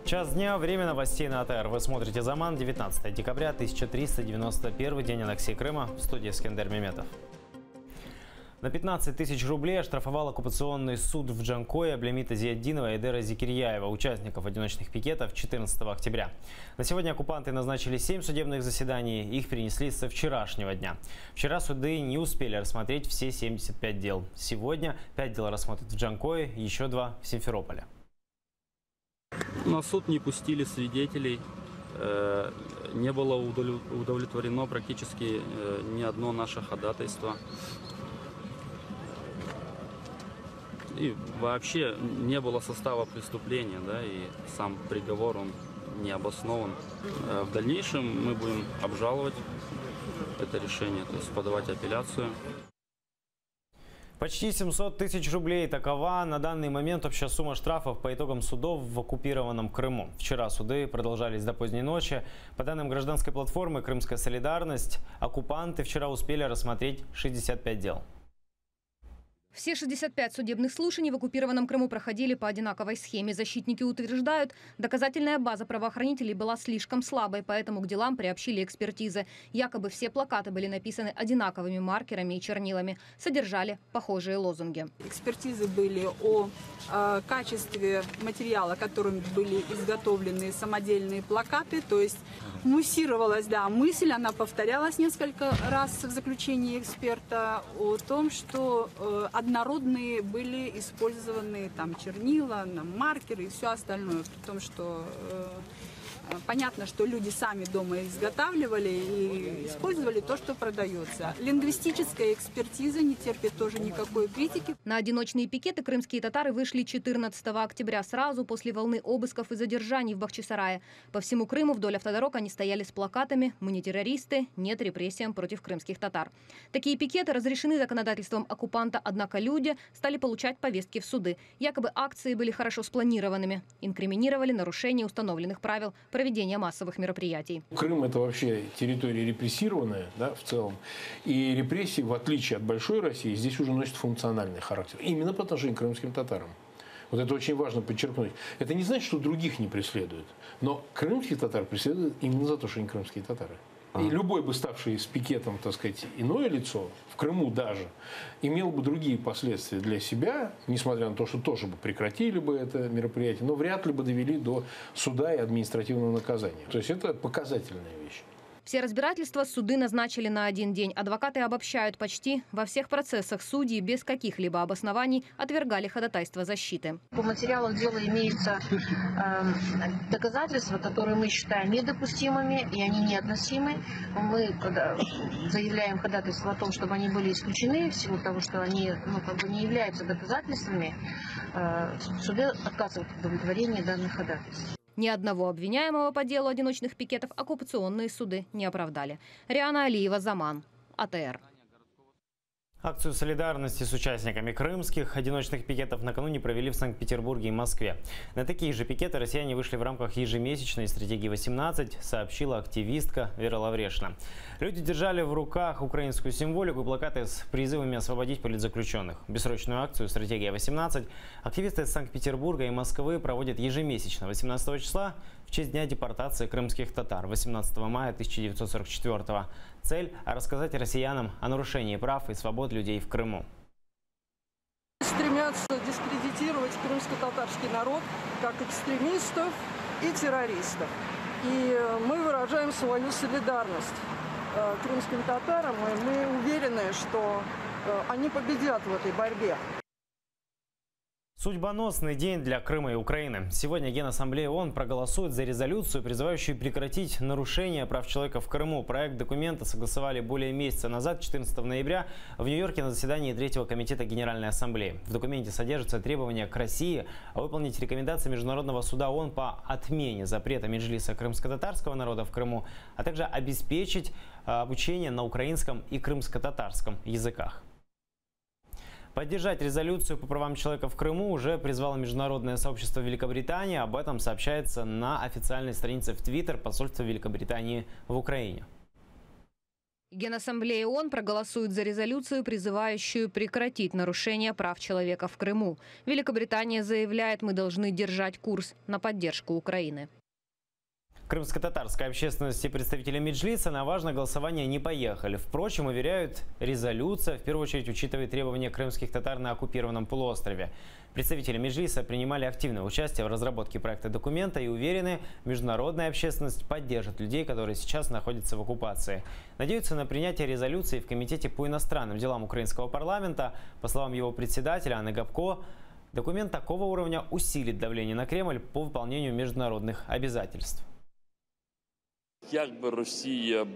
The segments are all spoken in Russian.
Час дня, время новостей на АТР. Вы смотрите «Заман», 19 декабря, 1391 день аннексии Крыма. В студии Искандер Меметов. На 15 тысяч рублей оштрафовал оккупационный суд в Джанкое Аблямита Зияддинова и Эдера Зикирьяева, участников одиночных пикетов 14 октября. На сегодня оккупанты назначили 7 судебных заседаний. Их перенесли со вчерашнего дня. Вчера суды не успели рассмотреть все 75 дел. Сегодня 5 дел рассмотрят в Джанкое, еще 2 в Симферополе. На суд не пустили свидетелей, не было удовлетворено практически ни одно наше ходатайство. И вообще не было состава преступления, да, и сам приговор, он не обоснован. В дальнейшем мы будем обжаловать это решение, то есть подавать апелляцию. Почти 700 тысяч рублей. Такова на данный момент общая сумма штрафов по итогам судов в оккупированном Крыму. Вчера суды продолжались до поздней ночи. По данным гражданской платформы «Крымская солидарность», оккупанты вчера успели рассмотреть 65 дел. Все 65 судебных слушаний в оккупированном Крыму проходили по одинаковой схеме. Защитники утверждают, доказательная база правоохранителей была слишком слабой, поэтому к делам приобщили экспертизы. Якобы все плакаты были написаны одинаковыми маркерами и чернилами, содержали похожие лозунги. Экспертизы были о качестве материала, которым были изготовлены самодельные плакаты, то есть муссировалась, да, мысль, она повторялась несколько раз в заключении эксперта о том, что однородные были использованы там чернила, маркеры и все остальное, при том, что понятно, что люди сами дома изготавливали и использовали то, что продается. Лингвистическая экспертиза не терпит тоже никакой критики. На одиночные пикеты крымские татары вышли 14 октября, сразу после волны обысков и задержаний в Бахчисарае. По всему Крыму вдоль автодорог они стояли с плакатами «Мы не террористы, нет репрессиям против крымских татар». Такие пикеты разрешены законодательством оккупанта, однако люди стали получать повестки в суды. Якобы акции были хорошо спланированными. Инкриминировали нарушение установленных правил проведения массовых мероприятий. Крым – это вообще территория репрессированная, да, в целом. И репрессии, в отличие от большой России, здесь уже носят функциональный характер. Именно по отношению к крымским татарам. Вот это очень важно подчеркнуть. Это не значит, что других не преследуют. Но крымских татар преследуют именно за то, что они крымские татары. И любой бы ставший с пикетом, так сказать, иное лицо, в Крыму даже, имел бы другие последствия для себя, несмотря на то, что тоже бы прекратили бы это мероприятие, но вряд ли бы довели до суда и административного наказания. То есть это показательная вещь. Все разбирательства суды назначили на один день. Адвокаты обобщают, почти во всех процессах судьи без каких-либо обоснований отвергали ходатайство защиты. По материалам дела имеются доказательства, которые мы считаем недопустимыми, и они неотносимы. Мы, когда заявляем ходатайство о том, чтобы они были исключены, в силу того, что они не являются доказательствами, суды отказывают в удовлетворении данных ходатайств. Ни одного обвиняемого по делу одиночных пикетов оккупационные суды не оправдали. Риана Алиева, Заман, АТР. Акцию солидарности с участниками крымских одиночных пикетов накануне провели в Санкт-Петербурге и Москве. На такие же пикеты россияне вышли в рамках ежемесячной стратегии 18, сообщила активистка Вера Лаврешина. Люди держали в руках украинскую символику и плакаты с призывами освободить политзаключенных. Бессрочную акцию «Стратегия 18» активисты из Санкт-Петербурга и Москвы проводят ежемесячно 18 числа в честь дня депортации крымских татар 18 мая 1944 года. Цель – рассказать россиянам о нарушении прав и свобод людей в Крыму. Стремятся дискредитировать крымско-татарский народ как экстремистов и террористов. И мы выражаем свою солидарность крымским татарам, и мы уверены, что они победят в этой борьбе. Судьбоносный день для Крыма и Украины. Сегодня Генассамблея ООН проголосует за резолюцию, призывающую прекратить нарушения прав человека в Крыму. Проект документа согласовали более месяца назад, 14 ноября, в Нью-Йорке на заседании 3-го комитета Генеральной Ассамблеи. В документе содержатся требования к России выполнить рекомендации Международного суда ООН по отмене запрета Меджлиса крымско-татарского народа в Крыму, а также обеспечить обучение на украинском и крымско-татарском языках. Поддержать резолюцию по правам человека в Крыму уже призвало международное сообщество Великобритании. Об этом сообщается на официальной странице в Твиттер посольства Великобритании в Украине. Генассамблея ООН проголосует за резолюцию, призывающую прекратить нарушение прав человека в Крыму. Великобритания заявляет, мы должны держать курс на поддержку Украины. Крымско-татарская общественность и представители Меджлиса на важное голосование не поехали. Впрочем, уверяют, резолюция в первую очередь учитывает требования крымских татар на оккупированном полуострове. Представители Меджлиса принимали активное участие в разработке проекта документа и уверены, международная общественность поддержит людей, которые сейчас находятся в оккупации. Надеются на принятие резолюции в Комитете по иностранным делам украинского парламента. По словам его председателя Анны Габко, документ такого уровня усилит давление на Кремль по выполнению международных обязательств. Як би Росія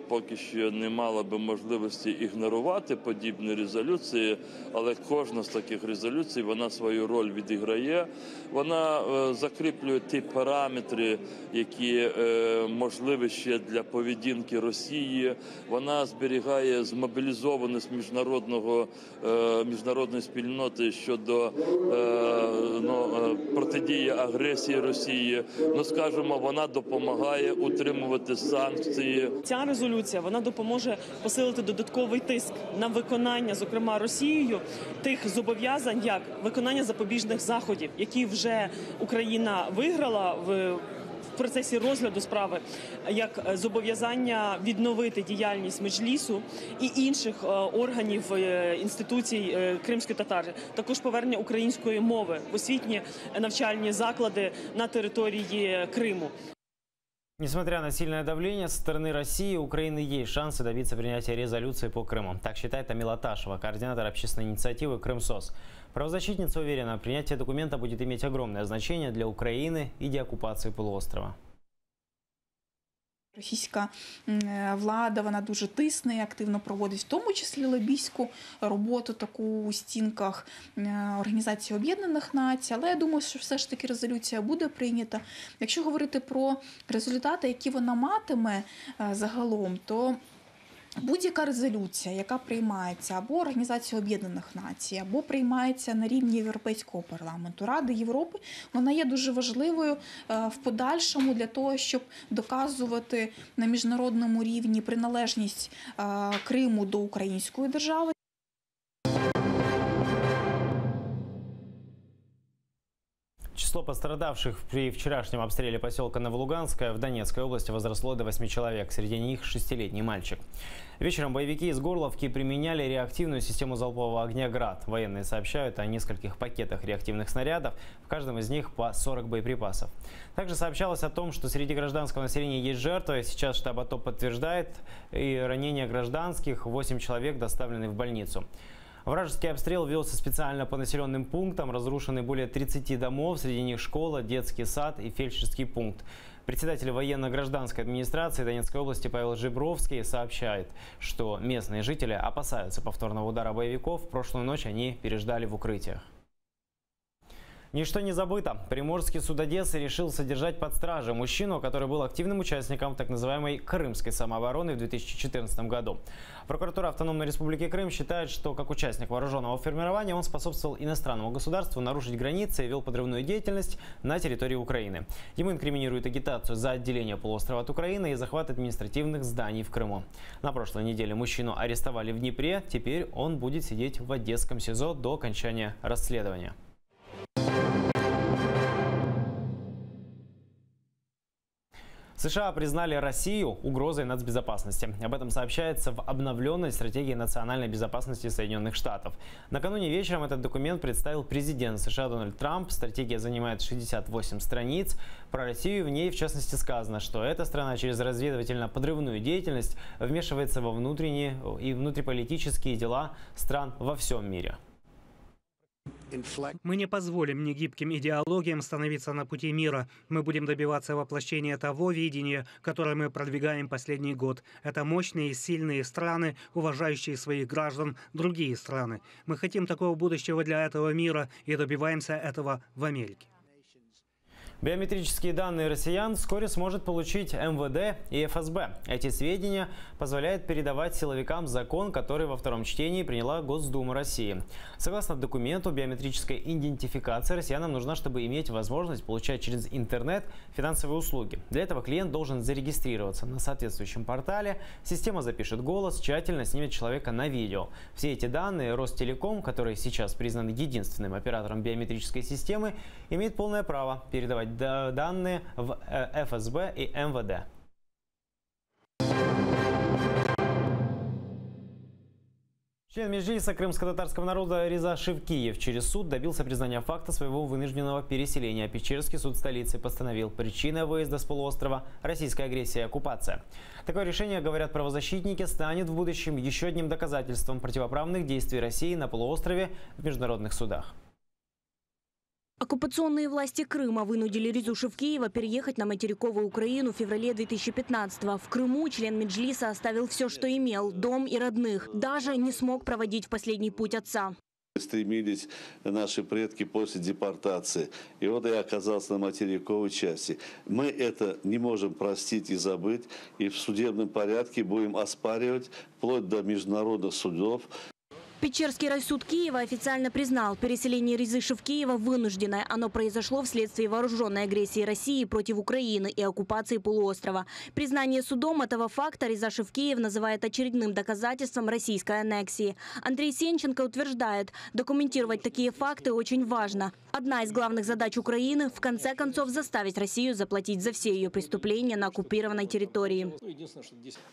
поки що не мала можливості ігнорувати подібні резолюції, але кожна з таких резолюцій, вона свою роль відіграє. Вона закріплює ті параметри, які можливі ще для поведінки Росії. Вона зберігає змобілізованість міжнародної спільноти щодо протидії агресії Росії. Скажімо, вона допомагає утримувати санкції. Ця резолюція, вона допоможе посилити додатковий тиск на виконання, зокрема Росією, тих зобов'язань, як виконання запобіжних заходів, які вже Україна виграла в процесі розгляду справи, як зобов'язання відновити діяльність Меджлісу і інших органів, інституцій кримської татари, також повернення української мови в освітні навчальні заклади на території Криму. Несмотря на сильное давление со стороны России, у Украины есть шансы добиться принятия резолюции по Крыму. Так считает Амила Ташева, координатор общественной инициативы «Крымсос». Правозащитница уверена, принятие документа будет иметь огромное значение для Украины и деоккупации полуострова. Російська влада, вона дуже тисне і активно проводить, в тому числі лобійську роботу таку у стінках Організації Об'єднаних Націй. Але я думаю, що все ж таки резолюція буде прийнята. Якщо говорити про результати, які вона матиме загалом, то будь-яка резолюція, яка приймається або Організацією Об'єднаних Націй, або приймається на рівні Європейського парламенту, Ради Європи, вона є дуже важливою в подальшому для того, щоб доказувати на міжнародному рівні приналежність Криму до української держави. Число пострадавших при вчерашнем обстреле поселка Новолуганское в Донецкой области возросло до 8 человек. Среди них 6-летний мальчик. Вечером боевики из Горловки применяли реактивную систему залпового огня «Град». Военные сообщают о нескольких пакетах реактивных снарядов, в каждом из них по 40 боеприпасов. Также сообщалось о том, что среди гражданского населения есть жертвы. Сейчас штаб АТО подтверждает, и ранения гражданских, 8 человек доставлены в больницу. Вражеский обстрел велся специально по населенным пунктам. Разрушены более 30 домов, среди них школа, детский сад и фельдшерский пункт. Председатель военно-гражданской администрации Донецкой области Павел Жибровский сообщает, что местные жители опасаются повторного удара боевиков. Прошлую ночь они переждали в укрытиях. Ничто не забыто. Приморский суд Одессы решил содержать под стражей мужчину, который был активным участником так называемой крымской самообороны в 2014 году. Прокуратура Автономной Республики Крым считает, что как участник вооруженного формирования он способствовал иностранному государству нарушить границы и вел подрывную деятельность на территории Украины. Ему инкриминируют агитацию за отделение полуострова от Украины и захват административных зданий в Крыму. На прошлой неделе мужчину арестовали в Днепре. Теперь он будет сидеть в Одесском СИЗО до окончания расследования. США признали Россию угрозой нацбезопасности. Об этом сообщается в обновленной стратегии национальной безопасности Соединенных Штатов. Накануне вечером этот документ представил президент США Дональд Трамп. Стратегия занимает 68 страниц. Про Россию в ней, в частности, сказано, что эта страна через разведывательно-подрывную деятельность вмешивается во внутренние и внутриполитические дела стран во всем мире. Мы не позволим негибким идеологиям становиться на пути мира. Мы будем добиваться воплощения того видения, которое мы продвигаем последний год. Это мощные и сильные страны, уважающие своих граждан, другие страны. Мы хотим такого будущего для этого мира и добиваемся этого в Америке. Биометрические данные россиян вскоре сможет получить МВД и ФСБ. Эти сведения позволяют передавать силовикам закон, который во втором чтении приняла Госдума России. Согласно документу, биометрическая идентификация россиянам нужна, чтобы иметь возможность получать через интернет финансовые услуги. Для этого клиент должен зарегистрироваться на соответствующем портале. Система запишет голос, тщательно снимет человека на видео. Все эти данные Ростелеком, который сейчас признан единственным оператором биометрической системы, имеет полное право передавать данные в ФСБ и МВД. Член Меджлиса крымско-татарского народа Реза Шевкиев через суд добился признания факта своего вынужденного переселения. Печерский суд столицы постановил: причиной выезда с полуострова – российская агрессия и оккупация. Такое решение, говорят правозащитники, станет в будущем еще одним доказательством противоправных действий России на полуострове в международных судах. Оккупационные власти Крыма вынудили Резу Шевкиева переехать на материковую Украину в феврале 2015-го. В Крыму член Меджлиса оставил все, что имел – дом и родных. Даже не смог проводить в последний путь отца. Стремились наши предки после депортации. И вот я оказался на материковой части. Мы это не можем простить и забыть. И в судебном порядке будем оспаривать вплоть до международных судов. Печерский райсуд Киева официально признал переселение Резы Шевкиева вынужденное. Оно произошло вследствие вооруженной агрессии России против Украины и оккупации полуострова. Признание судом этого факта Реза Шевкиев называет очередным доказательством российской аннексии. Андрей Сенченко утверждает, документировать такие факты очень важно. Одна из главных задач Украины – в конце концов заставить Россию заплатить за все ее преступления на оккупированной территории.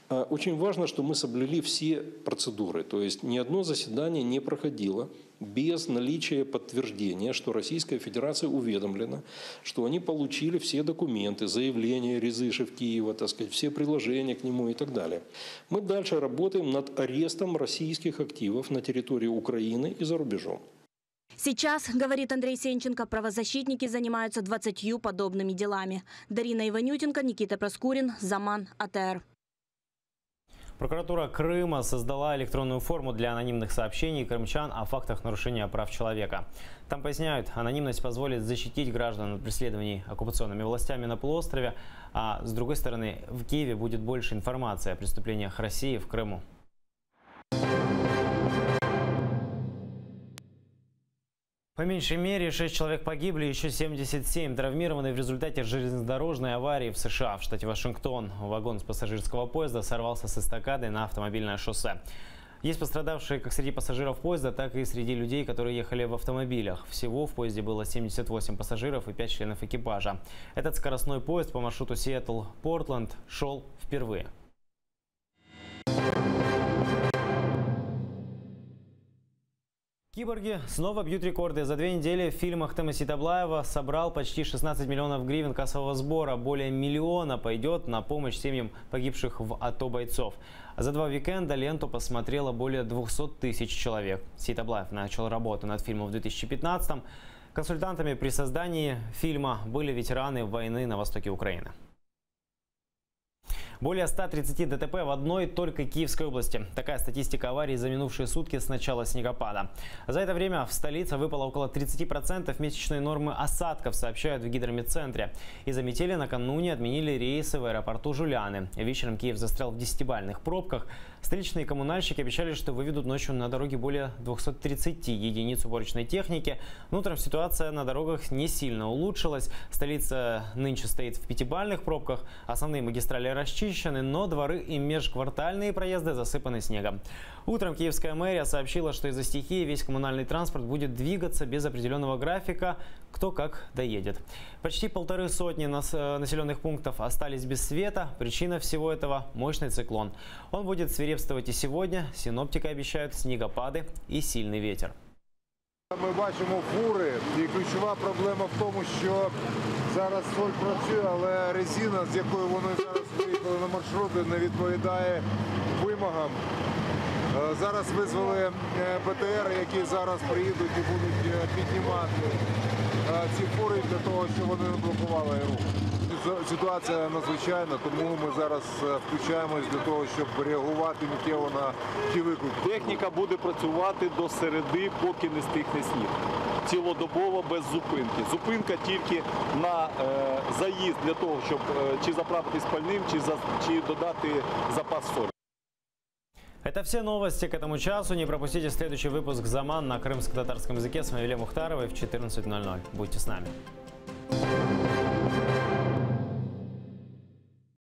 Очень важно, что мы соблюли все процедуры. То есть ни одно заседание не проходило без наличия подтверждения, что Российская Федерация уведомлена, что они получили все документы, заявления Резы Шевкиева, так сказать, все приложения к нему и так далее. Мы дальше работаем над арестом российских активов на территории Украины и за рубежом. Сейчас, говорит Андрей Сенченко, правозащитники занимаются 20 подобными делами. Дарина Иванютенко, Никита Проскурин, Заман, АТР. Прокуратура Крыма создала электронную форму для анонимных сообщений крымчан о фактах нарушения прав человека. Там поясняют, анонимность позволит защитить граждан от преследований оккупационными властями на полуострове, а с другой стороны, в Киеве будет больше информации о преступлениях России в Крыму. По меньшей мере 6 человек погибли, еще 77 травмированы в результате железнодорожной аварии в США, в штате Вашингтон. Вагон с пассажирского поезда сорвался с эстакады на автомобильное шоссе. Есть пострадавшие как среди пассажиров поезда, так и среди людей, которые ехали в автомобилях. Всего в поезде было 78 пассажиров и 5 членов экипажа. Этот скоростной поезд по маршруту Сиэтл-Портленд шел впервые. Киборги снова бьют рекорды. За 2 недели в фильмах Тема Ситаблаева собрал почти 16 миллионов гривен кассового сбора. Более миллиона пойдет на помощь семьям погибших в АТО бойцов. За 2 уикенда ленту посмотрело более 200 тысяч человек. Ситаблаев начал работу над фильмом в 2015-м. Консультантами при создании фильма были ветераны войны на востоке Украины. Более 130 ДТП в одной только Киевской области. Такая статистика аварий за минувшие сутки с начала снегопада. За это время в столице выпало около 30% месячной нормы осадков, сообщают в гидрометцентре. Из-за метели накануне отменили рейсы в аэропорту Жуляны. Вечером Киев застрял в 10-бальных пробках. Столичные коммунальщики обещали, что выведут ночью на дороге более 230 единиц уборочной техники. Но утром ситуация на дорогах не сильно улучшилась. Столица нынче стоит в 5-бальных пробках. Основные магистрали расчищены, но дворы и межквартальные проезды засыпаны снегом. Утром киевская мэрия сообщила, что из-за стихии весь коммунальный транспорт будет двигаться без определенного графика, кто как доедет. Почти 150 населенных пунктов остались без света. Причина всего этого – мощный циклон. Он будет свирепствовать и сегодня. Синоптики обещают снегопады и сильный ветер. Ми бачимо фури, і ключова проблема в тому, що зараз фур працює, але резина, з якою вони зараз виїхали на маршрути, не відповідає вимогам. Зараз визвали БТР, які зараз приїдуть і будуть піднімати ці фури для того, щоб вони не блокували рух. Ситуація надзвичайна, тому ми зараз включаємось для того, щоб реагувати миттєво на ті виклики. Техніка буде працювати до середи, поки не стихне сніг. цілодобово без зупинки. Зупинка тільки на заїзд для того, щоб чи заправитись пальним, чи додати запас солі. Это все новости к этому часу. Не пропустите следующий выпуск «Заман» на крымско-татарском языке с Мавилей Мухтаровой в 14:00. Будьте с нами.